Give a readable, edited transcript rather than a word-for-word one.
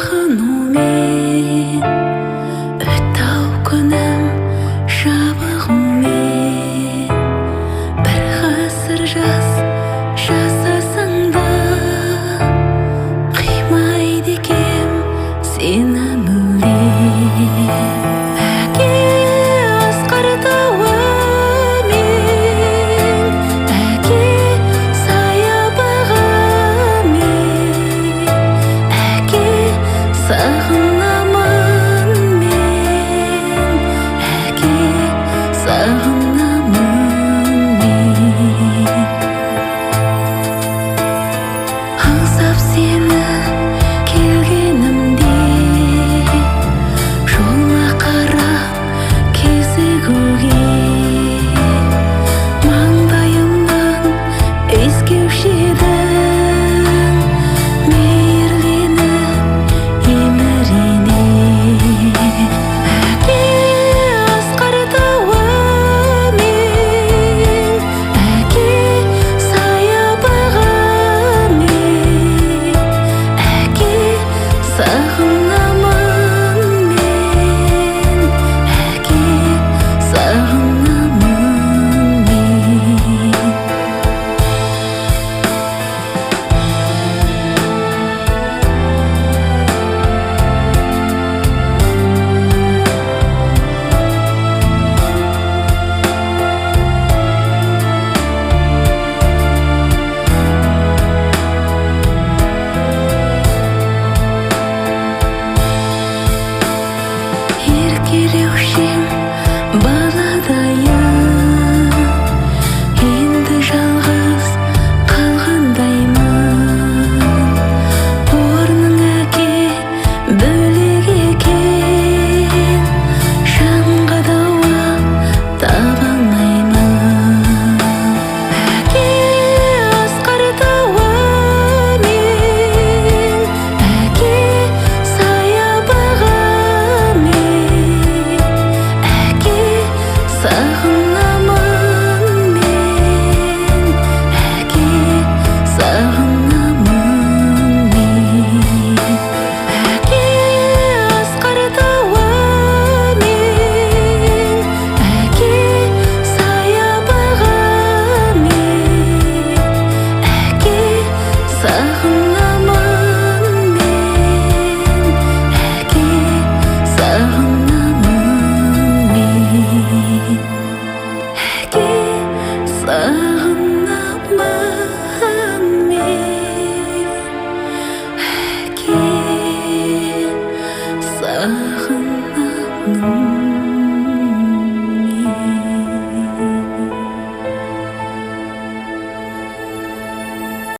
сағынумен өтті-ау күнім жабығумен. Бір ғасыр жасасаң да қимайды екем сені мүлдем. Әке асқар тауымен, әке саябағымен, әке сағынамын мен, әке сағынамын мен. Аңсап сені келгенімде, жолыма қарап кезігуге, маңдайымнан иіскеуші едің, мейірленіп емірене. Әке асқар тауымен, әке саябағымен, әке сағынамын мен, әке сағынамын мен. Еркелеуші баладайым, енді жалғыз қалғандаймын. Орның әке бөлек екен, жанға дауа таба алмаймын. Әке асқар тауымен, әке саябағымен, әке сағынамын мен, әке сағынамын мен. Әке асқар тауымен, әке саябағымен, әке сағынамын мен, әке сағынамын мен. Әке сағынамын мен, әке сағынамын.